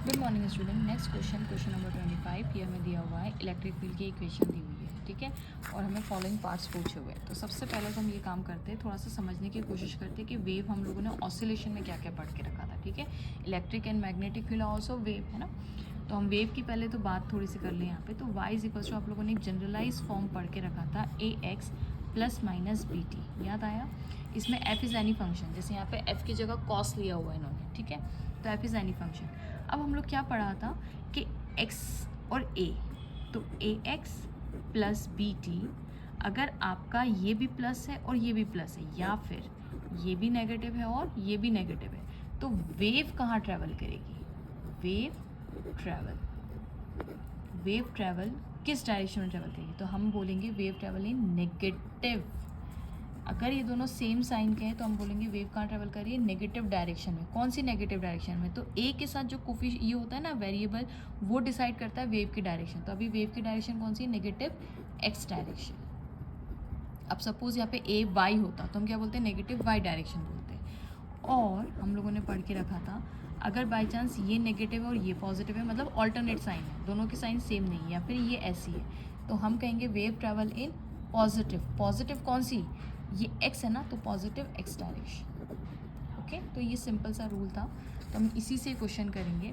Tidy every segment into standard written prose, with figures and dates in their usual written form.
Good morning student. Next question number 25 ये हमें दिया हुआ है, इलेक्ट्रिक फील्ड की इक्वेशन दी हुई है, ठीक है। और हमें फॉलोइंग पार्ट्स पूछे हुए हैं। तो सबसे पहले तो हम ये काम करते हैं, थोड़ा सा समझने की कोशिश करते हैं कि वेव हम लोगों ने ऑसिलेशन में क्या क्या पढ़ के रखा था, ठीक है। Electric and magnetic field also wave, है ना। तो हम वेव की पहले तो बात थोड़ी सी कर लें यहाँ पे। तो y इक्वल्स टू आप लोगों ने एक जनरलाइज फॉर्म पढ़ के रखा था, A X plus minus B T, याद आया। इसमें f इज़ एनी फंक्शन, जैसे यहाँ पे f की जगह कॉस लिया हुआ है इन्होंने, ठीक है। तो f इज़ एनी फंक्शन। अब हम लोग क्या पढ़ा था कि x और a, तो ए एक्स प्लस बी टी, अगर आपका ये भी प्लस है और ये भी प्लस है, या फिर ये भी नेगेटिव है और ये भी नेगेटिव है, तो वेव कहाँ ट्रैवल करेगी? वेव ट्रैवल किस डायरेक्शन में ट्रैवल करेगी? तो हम बोलेंगे वेव ट्रैवल इन नेगेटिव। अगर ये दोनों सेम साइन के हैं तो हम बोलेंगे वेव कहाँ ट्रैवल कर रही है? नेगेटिव डायरेक्शन में। कौन सी नेगेटिव डायरेक्शन में? तो ए के साथ जो कोफिश ये होता है ना वेरिएबल, वो डिसाइड करता है वेव की डायरेक्शन। तो अभी वेव की डायरेक्शन कौन सी है? Negative x direction. अब सपोज यहाँ पे ए वाई होता तो हम क्या बोलते हैं? नेगेटिव वाई डायरेक्शन बोलते हैं। और हम लोगों ने पढ़ के रखा था, अगर बाई चांस ये नेगेटिव है और ये पॉजिटिव है, मतलब ऑल्टरनेट साइन है, दोनों के साइन सेम नहीं है, या फिर ये ऐसी है, तो हम कहेंगे wave travel in positive. Positive कौन सी? ये एक्स है ना, तो पॉजिटिव एक्स डायरेक्शन। ओके, तो ये सिंपल सा रूल था, तो हम इसी से क्वेश्चन करेंगे।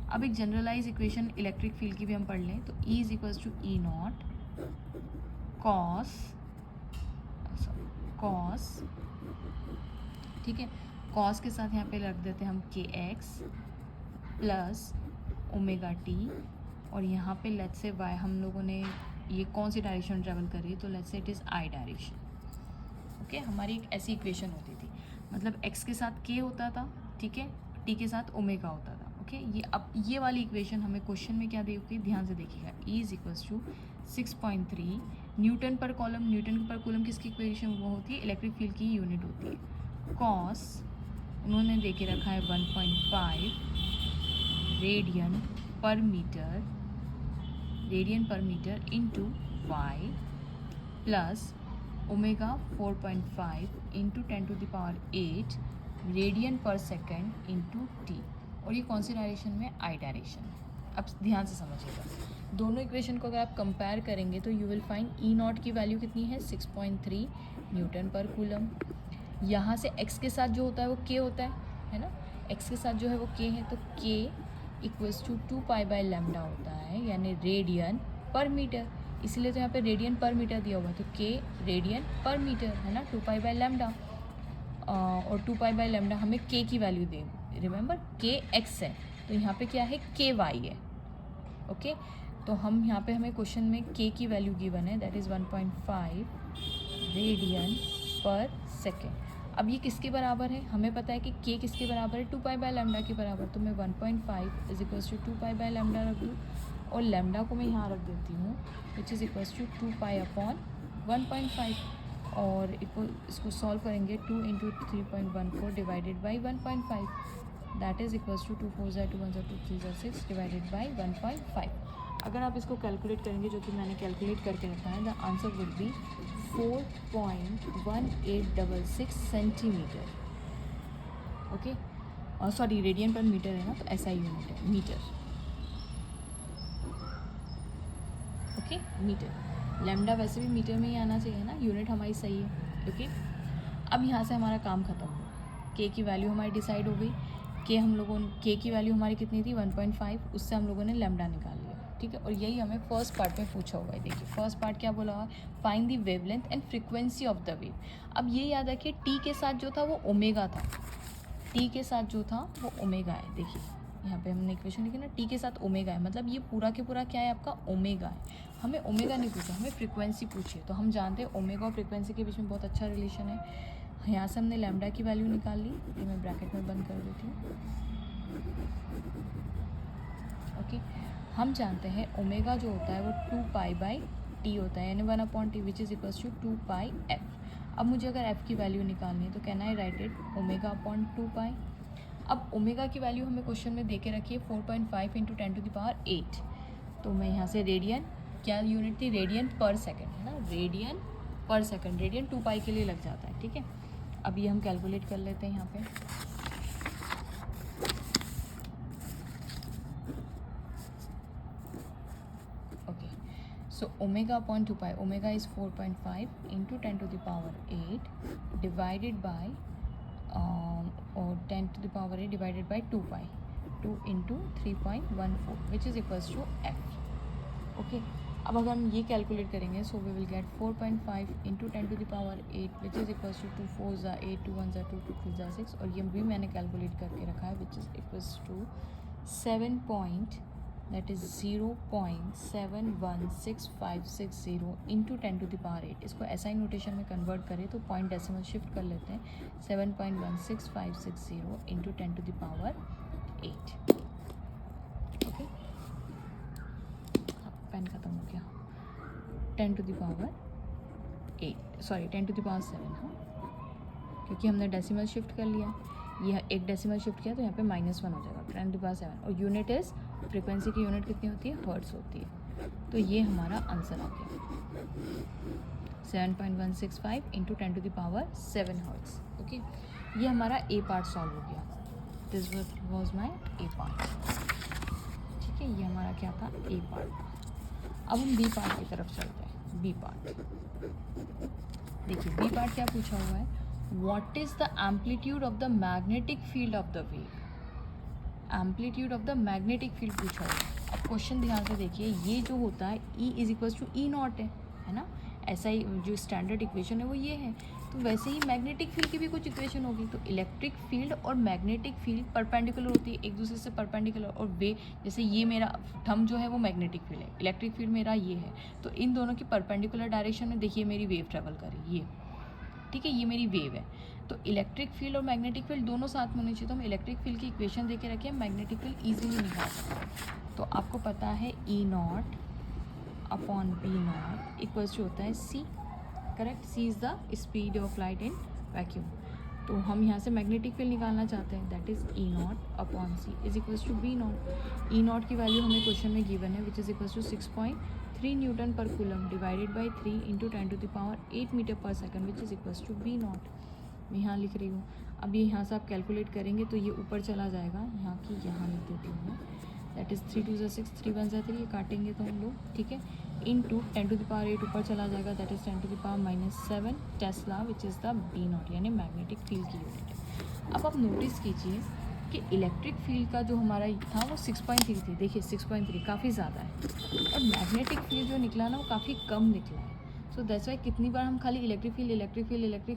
अब एक जनरलाइज इक्वेशन इलेक्ट्रिक फील्ड की भी हम पढ़ लें। तो E is equals to E not cos, ठीक है। कॉस के साथ यहाँ पे रख देते हैं हम के एक्स प्लस ओमेगा टी, और यहाँ पे लेट्स से वाई, हम लोगों ने ये कौन सी डायरेक्शन ट्रैवल कर रही है? तो let's say it is I direction. Okay, हमारी एक ऐसी इक्वेशन होती थी, मतलब एक्स के साथ के होता था, ठीक है, टी के साथ ओमेगा होता था। ओके, ये अब ये वाली इक्वेशन हमें क्वेश्चन में क्या दी हुई? ध्यान से देखिएगा। E is equals to 6.3 newton पर कॉलम। न्यूटन पर कूलम किसकी इक्वेशन? वो होती है इलेक्ट्रिक फील्ड की यूनिट होती है। कॉस उन्होंने दे के रखा है 1.5 रेडियन पर metre into Y plus omega 4.5 into 10⁸ radian पर सेकेंड इंटू टी। और ये कौन सी डायरेक्शन में? आई डायरेक्शन में। अब ध्यान से समझिएगा, दोनों इक्वेशन को अगर आप कंपेयर करेंगे तो you will find E not की वैल्यू कितनी है? 6.3 न्यूटन पर कूलम। यहाँ से x के साथ जो होता है वो k होता है ना। x के साथ जो है वो k है, तो k इक्वल्स टू 2π/λ होता है, यानी रेडियन पर मीटर। इसलिए तो यहाँ पे रेडियन पर मीटर दिया हुआ है, तो k रेडियन पर मीटर है ना, 2π/λ। और 2π/λ हमें k की वैल्यू दे, रिमेंबर k x है, तो यहाँ पे क्या है? k y है। ओके, तो हम यहाँ पे हमें क्वेश्चन में k की वैल्यू गिवन है, दैट इज़ 1.5 रेडियन पर सेकेंड। अब ये किसके बराबर है? हमें पता है कि k किसके बराबर है? 2π/λ के बराबर। तो मैं 1.5 इज इक्वल्स टू 2π/λ रख दूँ, और लैम्डा को मैं यहाँ रख देती हूँ, विच इज़ इक्वल्स टू 2π/1.5। और इसको सॉल्व करेंगे, 2 × 3.14 divided by 1.5, that is equals to 2 4 2 1 2 3 6 divided by 1.5। अगर आप इसको कैलकुलेट करेंगे, जो कि मैंने कैलकुलेट करके रखा है, the answer would be 4.1866 centimetre. Okay, sorry radian पर मीटर है ना, तो ऐसा यूनिट है मीटर। Okay, metre. लैम्डा वैसे भी मीटर में ही आना चाहिए ना, यूनिट हमारी सही है। ओके, अब यहाँ से हमारा काम ख़त्म हुआ। के की वैल्यू हमारी डिसाइड हो गई। के की वैल्यू हमारी कितनी थी? 1.5, उससे हम लोगों ने लैम्डा निकाल लिया, ठीक है। और यही हमें फर्स्ट पार्ट में पूछा हुआ है। देखिए फर्स्ट पार्ट क्या बोला हुआ? Find the wavelength and frequency of the wave. अब ये याद रखिए, टी के साथ जो था वो ओमेगा था, टी के साथ जो था वो ओमेगा है। देखिए यहाँ पे हमने इक्वेशन लिखी ना, टी के साथ ओमेगा है, मतलब ये पूरा के पूरा क्या है? आपका ओमेगा है। हमें ओमेगा नहीं पूछा, हमें फ्रीक्वेंसी पूछी है। तो हम जानते हैं ओमेगा और फ्रीक्वेंसी के बीच में बहुत अच्छा रिलेशन है। यहाँ से हमने लैम्डा की वैल्यू निकाल ली, ये मैं ब्रैकेट में बंद कर देती हूँ। ओके, हम जानते हैं ओमेगा जो होता है वो 2π/t होता है, यानी 1/t, which is equals to 2πf। अब मुझे अगर f की वैल्यू निकालनी है तो कैन आई राइट इट ω/2π। अब ओमेगा की वैल्यू हमें क्वेश्चन में दे के रखी है 4.5 × 10⁸ तो मैं यहाँ से रेडियन, क्या यूनिट थी? रेडियन पर सेकेंड है ना, रेडियन पर सेकेंड, रेडियन 2π के लिए लग जाता है, ठीक है। अब ये हम कैलकुलेट कर लेते हैं यहाँ पे। So omega upon 2 pi, omega is 4.5 into 10 to the power 8 divided by or 10 to the power 8 divided by 2 pi, 2 into 3.14 which is equals to f. Okay, अब अगर हम ये कैलकुलेट करेंगे so we will get 4.5 into 10 to the power 8 which is equals to 2 4 ज़ा 8 2 1 ज़ा 2 2 3 ज़ा 6 और ये भी मैंने कैलकुलेट करके रखा है which is equals to 7 point that is 0.716560 into 10 to the power 8. इसको एसआई नोटेशन में कन्वर्ट करें तो पॉइंट डेसिमल शिफ्ट कर लेते हैं 7.16560 into 10 to the power 8. Okay, pen खत्म हो गया. 10 to the power 8 sorry 10 to the power 7, हाँ, क्योंकि हमने डेसिमल शिफ्ट कर लिया. यह एक डेसिमल शिफ्ट किया तो यहाँ पे -1 हो जाएगा. 10 टू द पावर 7 और यूनिट इज़ फ्रिक्वेंसी की यूनिट कितनी होती है? हर्ट्स होती है. तो ये हमारा आंसर आ गया 7.165 into 10 to the power 7 hertz. Okay, ये हमारा ए पार्ट सॉल्व हो गया. This was my A part. ठीक है, ये हमारा क्या था? A part. अब हम बी पार्ट की तरफ चलते हैं. बी पार्ट देखिए, बी पार्ट क्या पूछा हुआ है? What is the amplitude of the magnetic field of the wave. Amplitude of the magnetic field पूछा हुआ है. अब क्वेश्चन ध्यान से देखिए, ये जो होता है E is equals to E not है ना. ऐसा ही जो स्टैंडर्ड इक्वेशन है वो ये है. तो वैसे ही मैग्नेटिक फील्ड की भी कुछ इक्वेशन होगी. तो इलेक्ट्रिक फील्ड और मैग्नेटिक फील्ड परपेंडिकुलर होती है एक दूसरे से, परपेंडिकुलर. और वे जैसे ये मेरा थंब जो है वो मैग्नेटिक फील्ड है, इलेक्ट्रिक फील्ड मेरा ये है. तो इन दोनों की परपेंडिकुलर डायरेक्शन में देखिए मेरी वेव ट्रेवल करी, ये ठीक है, ये मेरी वेव है. तो इलेक्ट्रिक फील्ड और मैग्नेटिक फील्ड दोनों साथ में होने चाहिए. तो हम इलेक्ट्रिक फील्ड की इक्वेशन देके रखें, मैग्नेटिक फील्ड ईजिली निकाल सकते हैं. तो आपको पता है E not upon B not equals to होता है C. Correct, C is the speed of light in vacuum. तो हम यहाँ से मैग्नेटिक फील्ड निकालना चाहते हैं, that is E not upon C is equals to B not. E not की वैल्यू हमें क्वेश्चन में गिवन है which is equals to 6.3 newton पर coulomb divided by 3 into 10 to the power 8 meter पर second which is equals to B not. मैं यहाँ लिख रही हूँ. अब ये यहाँ से आप कैलकुलेट करेंगे तो ये ऊपर चला जाएगा, यहाँ की यहाँ लिख देती हूँ मैं. दैट इज़ 3 2 6 3 1 3, ये काटेंगे तो हम लोग, ठीक है. इंटू 10 टू द पावर 8 ऊपर चला जाएगा, that is 10 to the power -7 tesla which is the B not, यानी मैग्नेटिक फील्ड की यूनिट है. अब आप नोटिस कीजिए कि इलेक्ट्रिक फील्ड का जो हमारा था वो 6.3 थी. देखिए 6.3 काफ़ी ज़्यादा है, और मैग्नेटिक फील्ड जो निकला ना वो काफ़ी कम निकला है. सो दैट्स वाई कितनी बार हम खाली इलेक्ट्रिक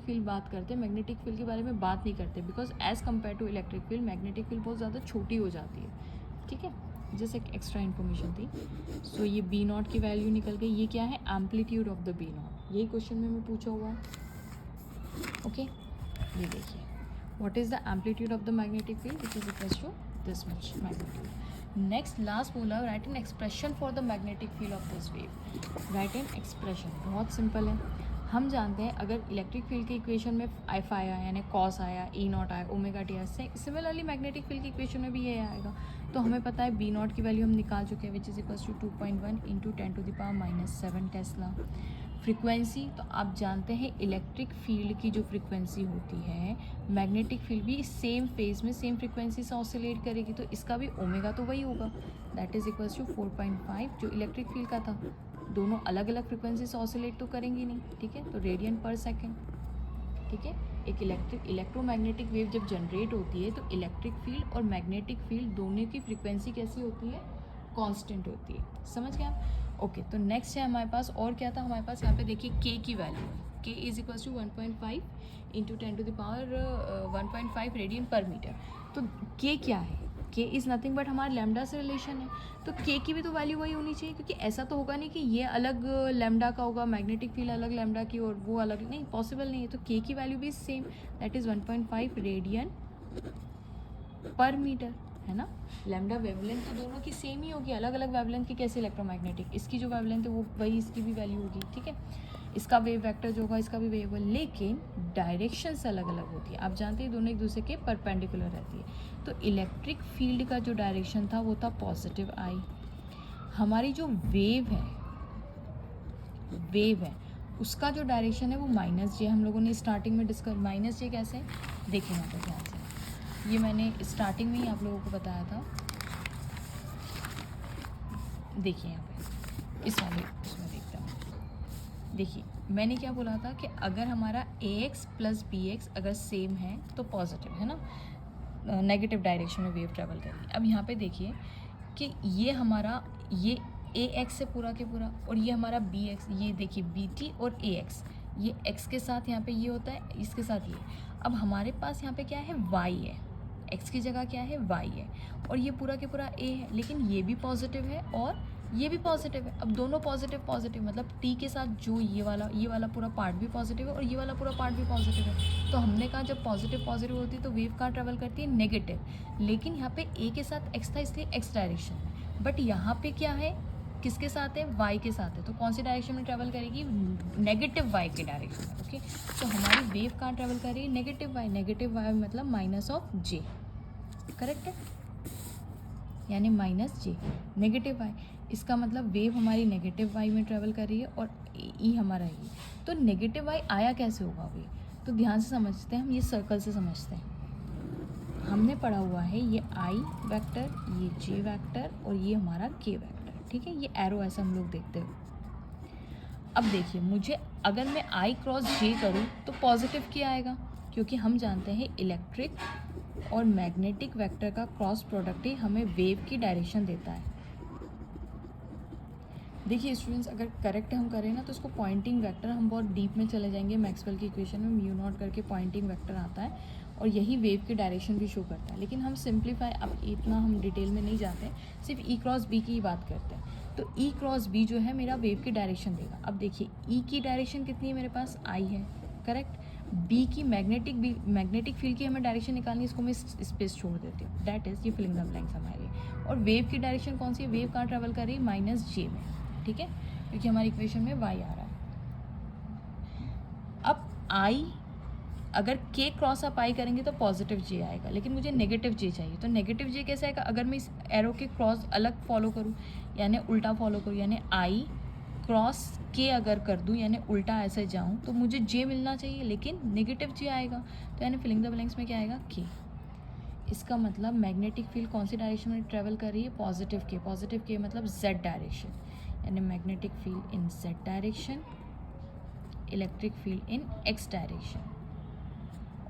फील्ड बात करते हैं, मैग्नेटिक फील्ड के बारे में बात नहीं करते, because as compare to electric field magnetic field बहुत ज़्यादा छोटी हो जाती है. ठीक है, जैसे एक एक्स्ट्रा इन्फॉर्मेशन थी. सो ये B नॉट की वैल्यू निकल गई. ये क्या है? Amplitude of the B not. यही क्वेश्चन में मैं पूछा हुआ है. ओके, ये देखिए, what is the amplitude of the magnetic field which is equals to this much magnitude. Next last बोला, write an expression for the magnetic field of this wave. Write an expression बहुत simple है. हम जानते हैं अगर electric field की equation में F आया यानी कॉस आया, E नॉट आया, ओमेगा टी आया, सिमिलरली मैग्नेटिक फील्ड की इक्वेशन में भी ये आएगा. तो हमें पता है B नॉट की वैल्यू हम निकाल चुके हैं which is equals to 2.1 into 10 to the power -7 tesla. Frequency तो आप जानते हैं इलेक्ट्रिक फील्ड की जो फ्रीक्वेंसी होती है, मैग्नेटिक फील्ड भी सेम फेज में सेम फ्रीक्वेंसी से ऑसिलेट करेगी. तो इसका भी ओमेगा तो वही होगा, दैट इज़ इक्वल्स टू 4.5 जो इलेक्ट्रिक फील्ड का था. दोनों अलग अलग फ्रीक्वेंसी से ऑसिलेट तो करेंगी नहीं, ठीक है. तो रेडियन पर सेकेंड, ठीक है. एक इलेक्ट्रोमैग्नेटिक वेव जब जनरेट होती है तो इलेक्ट्रिक फील्ड और मैग्नेटिक फील्ड दोनों की फ्रीक्वेंसी कैसी होती है? कांस्टेंट होती है. समझ गए आप? ओके, तो नेक्स्ट है हमारे पास और क्या था हमारे पास, यहाँ पे देखिए K की value. K is equals to 1.5 into 10 to the power 1.5 radian पर मीटर. तो K क्या है? K इज़ नथिंग बट हमारा लैम्डा से रिलेशन है. तो K की भी तो वैल्यू वही होनी चाहिए, क्योंकि ऐसा तो होगा नहीं कि ये अलग लैम्डा का होगा, मैग्नेटिक फील्ड अलग लैम्डा की और वो अलग, नहीं, पॉसिबल नहीं है. तो K की वैल्यू भी सेम, दैट इज़ 1.5 रेडियन पर मीटर, है ना. लैम्डा वेवलेंथ तो दोनों की सेम ही होगी, अलग अलग वेवलेंथ की कैसे इलेक्ट्रोमैग्नेटिक. इसकी जो वेवलेंथ है वो वही इसकी भी वैल्यू होगी, ठीक है. इसका वेव वेक्टर जो होगा इसका भी वेव, लेकिन डायरेक्शंस अलग अलग होती है. आप जानते हैं दोनों एक दूसरे के परपेंडिकुलर रहती है. तो इलेक्ट्रिक फील्ड का जो डायरेक्शन था वो था पॉजिटिव I. हमारी जो वेव है उसका जो डायरेक्शन है वो -J. हम लोगों ने स्टार्टिंग में डिस्कस, -J कैसे देखें यहाँ पर ध्यान से. ये मैंने स्टार्टिंग में ही आप लोगों को बताया था. देखिए यहाँ पे इस वाले उसमें देखिए मैंने क्या बोला था कि अगर हमारा ax प्लस bx अगर सेम है तो पॉजिटिव है ना, नेगेटिव डायरेक्शन में वेव ट्रैवल करेगी। अब यहाँ पे देखिए कि ये हमारा ये ax से पूरा के पूरा और ये हमारा bx, ये देखिए bt और ax, ये x के साथ यहाँ पे ये होता है, इसके साथ ये। अब हमारे पास यहाँ पे क्या है, y है, x की जगह क्या है, y है, और ये पूरा के पूरा a है, लेकिन ये भी पॉजिटिव है और ये भी पॉजिटिव है। अब दोनों पॉजिटिव पॉजिटिव मतलब t के साथ जो ये वाला पूरा पार्ट भी पॉजिटिव है और ये वाला पूरा पार्ट भी पॉजिटिव है। तो हमने कहा जब पॉजिटिव पॉजिटिव होती है तो वेव कहाँ ट्रैवल करती है, नेगेटिव। लेकिन यहाँ पे a के साथ x था इसलिए x डायरेक्शन में, बट यहाँ पे क्या है, किसके साथ है, y के साथ है, तो कौन सी डायरेक्शन में ट्रैवल करेगी, नेगेटिव y के डायरेक्शन में। ओके, तो हमारी वेव कहाँ ट्रैवल कर रही है, नेगेटिव y। नेगेटिव y मतलब माइनस ऑफ j, करेक्ट है, यानी माइनस j, नेगेटिव y। इसका मतलब वेव हमारी नेगेटिव y में ट्रैवल कर रही है और e हमारा ये, तो नेगेटिव y आया कैसे होगा अभी, तो ध्यान से समझते हैं हम, ये सर्कल से समझते हैं। हमने पढ़ा हुआ है ये i वेक्टर, ये j वेक्टर और ये हमारा k वेक्टर, ठीक है, ये एरो ऐसा हम लोग देखते हो। अब देखिए मुझे अगर मैं i क्रॉस j करूँ तो पॉजिटिव क्या आएगा, क्योंकि हम जानते हैं इलेक्ट्रिक और मैग्नेटिक वेक्टर का क्रॉस प्रोडक्ट ही हमें वेव की डायरेक्शन देता है। देखिए स्टूडेंट्स, अगर करेक्ट हम करें ना तो इसको पॉइंटिंग वेक्टर, हम बहुत डीप में चले जाएंगे, मैक्सवेल की इक्वेशन में म्यू नॉट करके पॉइंटिंग वेक्टर आता है और यही वेव की डायरेक्शन भी शो करता है। लेकिन हम सिंप्लीफाई, अब इतना हम डिटेल में नहीं जाते हैं, सिर्फ ई क्रॉस बी की ही बात करते हैं। तो ई क्रॉस बी जो है मेरा वेव की डायरेक्शन देगा। अब देखिए ई की डायरेक्शन कितनी है मेरे पास, आई है, करेक्ट। बी की मैग्नेटिक फील्ड की हमें डायरेक्शन निकालनी है, इसको मैं स्पेस छोड़ देती हूँ, दैट इज़ ये फिलिंग द ब्लैंक्स हमारे लिए। और वेव की डायरेक्शन कौन सी है, वेव कहाँ ट्रैवल कर रही है, माइनस जे में, ठीक है, क्योंकि हमारी इक्वेशन में y आ रहा है। अब i, अगर k क्रॉस आप i करेंगे तो पॉजिटिव j आएगा, लेकिन मुझे नेगेटिव j चाहिए, तो नेगेटिव j कैसे आएगा, अगर मैं इस एरो के क्रॉस अलग फॉलो करूँ, यानी उल्टा फॉलो करूँ, यानी i क्रॉस k अगर कर दूँ, यानी उल्टा ऐसे जाऊँ, तो मुझे j मिलना चाहिए, लेकिन नेगेटिव j आएगा, तो यानी फिलिंग द ब्लैंक्स में क्या आएगा, k। इसका मतलब मैग्नेटिक फील्ड कौन सी डायरेक्शन में ट्रेवल कर रही है, पॉजिटिव k। पॉजिटिव k मतलब z डायरेक्शन, यानी मैग्नेटिक फील्ड इन z डायरेक्शन, इलेक्ट्रिक फील्ड इन x डायरेक्शन,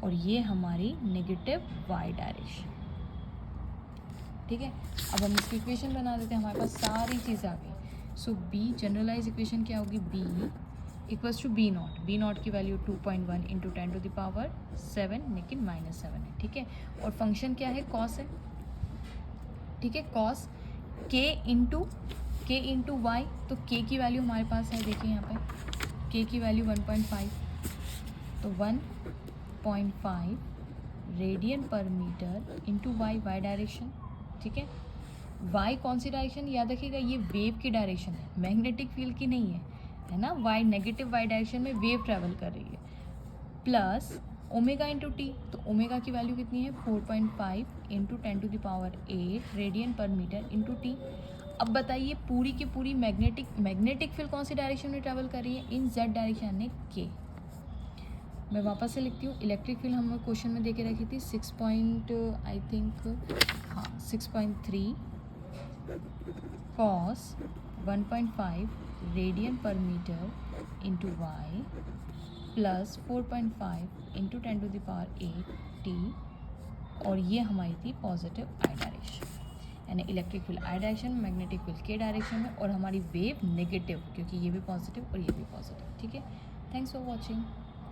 और ये हमारी नेगेटिव y डायरेक्शन, ठीक है। अब हम इसकी इक्वेशन बना देते हैं, हमारे पास सारी चीज़ आ गई। सो b जनरलाइज इक्वेशन क्या होगी, b equals to B not, B not की वैल्यू 2.1 इंटू 10⁻7, लेकिन -7 है, ठीक है। और फंक्शन क्या है, कॉस है, ठीक है, कॉस k इंटू वाई, तो k की वैल्यू हमारे पास है, देखिए यहाँ पे k की वैल्यू 1.5, तो 1.5 रेडियन पर मीटर इंटू वाई डायरेक्शन, ठीक है। y कौन सी डायरेक्शन, याद रखिएगा ये वेव की डायरेक्शन है, मैग्नेटिक फील्ड की नहीं है ना, y नेगेटिव y डायरेक्शन में वेव ट्रैवल कर रही है, प्लस ओमेगा इंटू टी, तो ओमेगा की वैल्यू कितनी है, 4.5 इंटू 10⁸ रेडियन पर मीटर इंटू टी। अब बताइए पूरी की पूरी मैग्नेटिक फील्ड कौन सी डायरेक्शन में ट्रैवल कर रही है, इन z डायरेक्शन यानी k। मैं वापस से लिखती हूँ, इलेक्ट्रिक फील्ड हमने क्वेश्चन में देके रखी थी 6.3 cos 1.5 रेडियन पर metre into Y plus 4.5 into 10⁸ t, और ये हमारी थी पॉजिटिव आई डायरेक्शन, यानी electric field I direction, magnetic field के डायरेक्शन में, और हमारी वेव नेगेटिव, क्योंकि ये भी पॉजिटिव और ये भी पॉजिटिव, ठीक है। Thanks for watching.